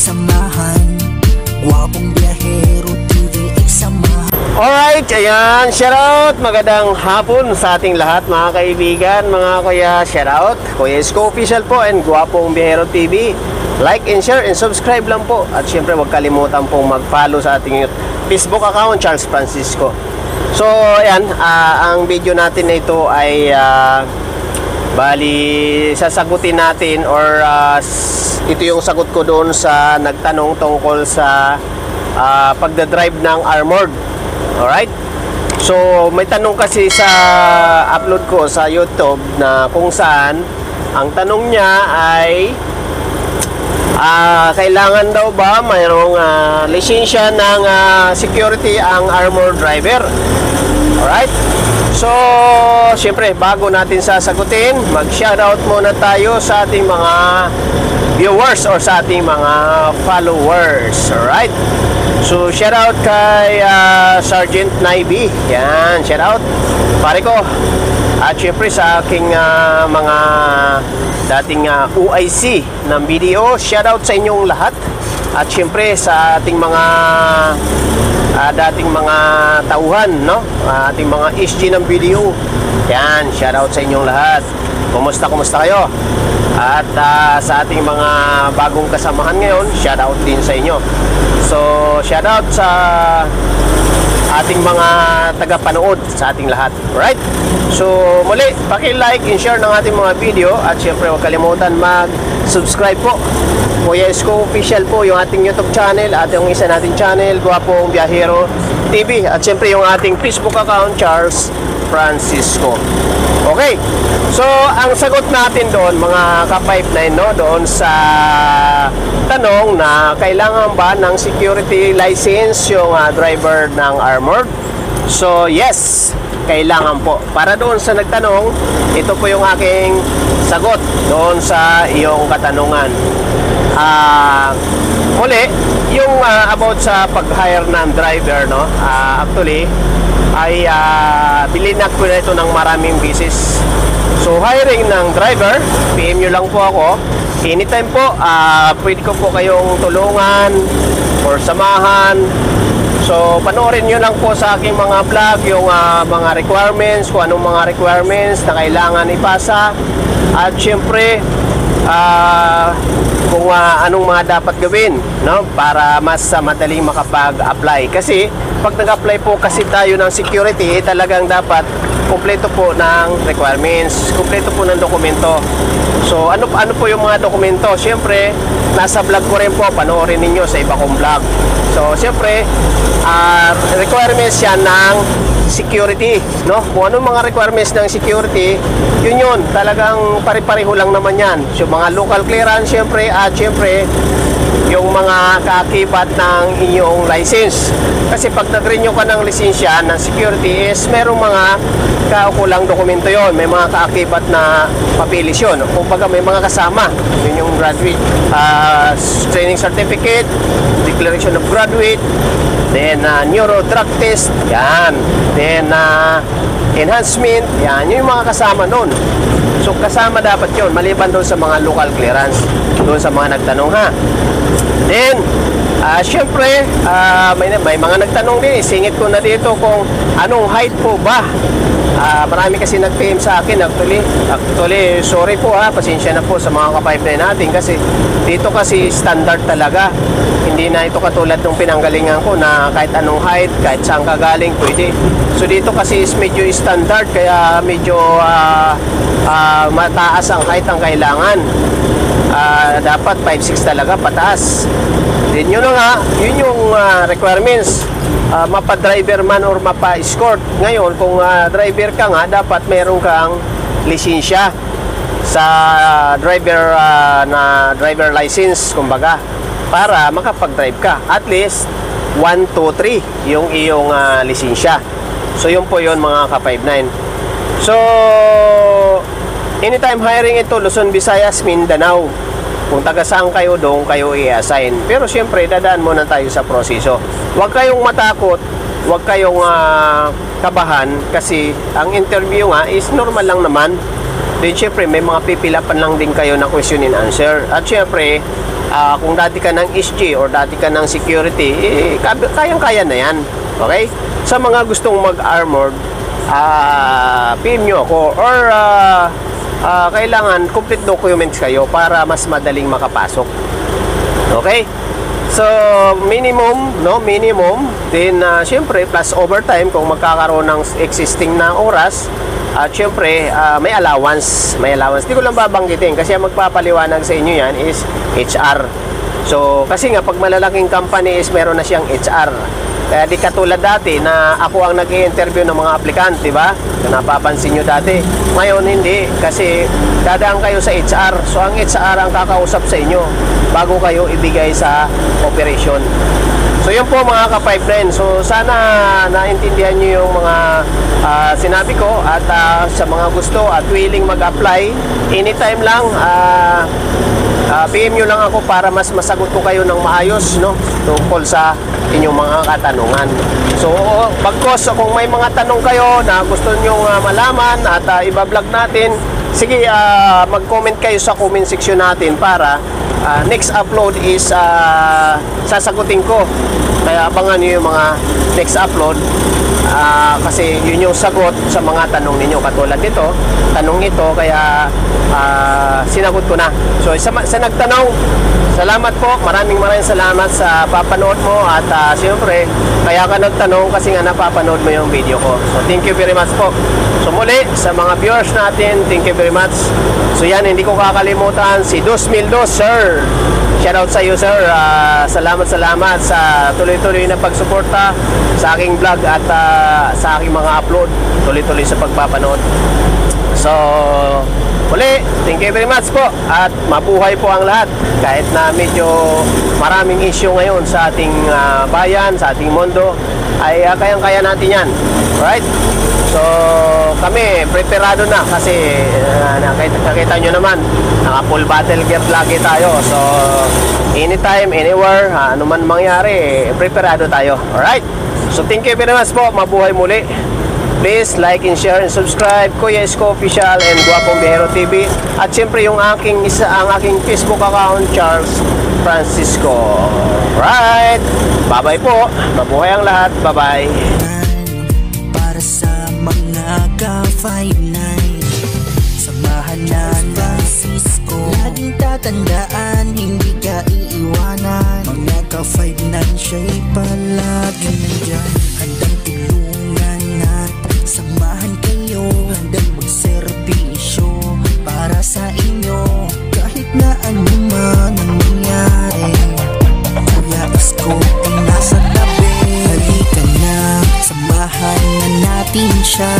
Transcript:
samahan. Gwapong Biyahero TV ay samahan. Alright, ayan, shoutout, magandang hapon sa ating lahat mga kaibigan, mga kuya, shoutout Kuya Isko Official po and Gwapong Biyahero TV. Like and share and subscribe lang po. At syempre huwag kalimutan pong mag-follow sa ating Facebook account, Charles Francisco. So ayan, ang video natin na ito ay bali sasagutin natin or ito yung sagot ko doon sa nagtanong tungkol sa pagdadrive ng armored. Alright? So may tanong kasi sa upload ko sa YouTube na kung saan ang tanong niya ay kailangan daw ba mayroong lisensya ng security ang armored driver. Alright? So syempre bago natin sasagutin, mag-shoutout muna tayo sa ating mga viewers or sa ating mga followers. Alright? So shoutout kay Sergeant Naibi. Yan, shoutout pare ko. At syempre sa aking mga dating UIC ng video, shoutout sa inyong lahat. At syempre sa ating mga dating mga tauhan, no? Ating mga SG ng video. Yan, shoutout sa inyong lahat. Kumusta kayo? At sa ating mga bagong kasamahan ngayon, shoutout din sa inyo. So, shoutout sa ating mga tagapanood sa ating lahat. Right? So, muli, paki-like and share ng ating mga video. At syempre, huwag kalimutan mag-subscribe po. Kuya Isko Official po yung ating YouTube channel at yung isa nating channel, Gwapong Biyahero TV. At syempre, yung ating Facebook account, Charles Francisco. Okay. So, ang sagot natin doon, mga ka-5-9, no? Doon sa tanong na kailangan ba ng security license yung driver ng armored? So, yes, kailangan po. Para doon sa nagtanong, ito po yung aking sagot doon sa iyong katanungan. Muli, yung about sa pag-hire ng driver, no? Actually, ay bilinak ko na ito ng maraming beses. So hiring ng driver, PM nyo lang po ako. Anytime po, pwede ko po kayong tulungan or samahan. So panoorin nyo lang po sa aking mga vlog yung mga requirements, kung anong mga requirements na kailangan ipasa. At syempre kung anong mga dapat gawin, no, para mas madaling makapag-apply. Kasi pag nag-apply po kasi tayo ng security, talagang dapat kumpleto po ng requirements, kumpleto po ng dokumento. So ano po yung mga dokumento? Siyempre, nasa vlog ko rin po, panoorin ninyo sa iba kong vlog. So siyempre, requirements yan ng security, no? Kung anong mga requirements ng security, yun talagang pare-pareho lang naman yan. So mga local clearance siyempre, at siyempre yung mga kaakibat ng inyong license. Kasi pag nag-renew ka ng lisensya ng security is merong mga kaukulang dokumento yon, may mga kaakibat na papilis yun. Kumbaga may mga kasama, yun yung graduate training certificate, declaration of graduate, then neuro drug test, yan, then enhancement, yan, yun yung mga kasama nun. So kasama dapat yun, maliban doon sa mga local clearance, doon sa mga nagtanong ha. Then syempre may mga nagtanong din, singit ko na dito kung anong height po ba. Marami kasi nag-PM sa akin. Actually sorry po pasensya na po sa mga ka-5-9 natin, kasi dito kasi standard talaga. Hindi na ito katulad ng pinanggalingan ko na kahit anong height, kahit saan ka galing pwede. So dito kasi is medyo standard, kaya medyo mataas ang height ang kailangan. Dapat 5'6" talaga pataas. Then yun nga, yun yung requirements. Mapa-driver man or mapa-escort. Ngayon, kung driver ka nga, dapat meron kang lisensya sa driver na driver license, kumbaga, para makapag-drive ka. At least 1, 2, 3 yung iyong lisensya. So yun po yun mga ka-5-9. So anytime hiring ito, Luzon, Visayas, Mindanao. Kung taga saan kayo, doon kayo i-assign. Pero siyempre, dadaan muna tayo sa proseso. Huwag kayong matakot, huwag kayong kabahan, kasi ang interview nga is normal lang naman. Then siyempre, may mga pipilapan lang din kayo na question and answer. At siyempre, Kung dati ka ng SG or dati ka ng security, kayang-kaya na yan. Okay? Sa mga gustong mag-armored, PM nyo ako or kailangan complete documents kayo para mas madaling makapasok. Okay? So, minimum, then syempre plus overtime kung magkakaroon ng existing na oras. At syempre, may allowance. Hindi ko lang babanggitin kasi ang magpapaliwanag sa inyo yan is HR. So, kasi nga pag malalaking company is meron na siyang HR. Kaya di katulad dati na ako ang nag-i-interview ng mga aplikant, di ba? Kung napapansin nyo dati. Ngayon hindi, kasi dadaan kayo sa HR. So ang HR ang kakausap sa inyo bago kayo ibigay sa operation. So yun po mga ka-5-9. So sana naintindihan nyo yung mga sinabi ko at sa mga gusto at willing mag-apply, anytime lang, PM nyo lang ako para mas masagot ko kayo ng maayos, no? Tungkol sa inyong mga katanungan. So, bagkos kung may mga tanong kayo na gusto nyo malaman at iba-vlog natin, sige, mag-comment kayo sa comment section natin para next upload is sasagutin ko. Kaya abangan nyo yung mga next upload kasi yun yung sagot sa mga tanong ninyo. Katulad nito, tanong ito, kaya sinagot ko na. So sa nagtanong, salamat po, maraming salamat sa papanood mo at siyempre, kaya ka nagtanong kasi nga napapanood mo yung video ko. So thank you very much po. So muli, sa mga viewers natin, thank you very much. So yan, hindi ko kakalimutan si Dusmildos, sir. Shoutout sa iyo, sir. Salamat sa tuloy-tuloy na pagsuporta sa aking vlog at sa aking mga upload. Tuloy-tuloy sa pagpapanood. So, muli, thank you very much po. At mabuhay po ang lahat. Kahit na medyo maraming issue ngayon sa ating bayan, sa ating mundo, ay kayang-kaya natin yan. Alright? So, kami, preparado na kasi nakita nyo naman, naka full battle gear lagi tayo. So, anytime, anywhere, ano man mangyari, preparado tayo. Alright? So, thank you very much po. Mabuhay muli. Please like and share and subscribe Kuya Isko Official and Guapong Biyahero TV. At siyempre yung ang aking Facebook account, Charles Francisco. Alright? Bye-bye po. Mabuhay ang lahat. Bye-bye. Para sa mga ka-5-9, samahan na Francisco. Laging tatandaan, hindi ka iiwanan. Mga ka-5-9, siya'y palagi nandyan. Handang tulungan at samahan kayo. Handang magserbisyo para sa inyo. Kahit na anuman ang nangyari, Kuya Isko ang nasa tabi. Halika na, samahan na natin siya.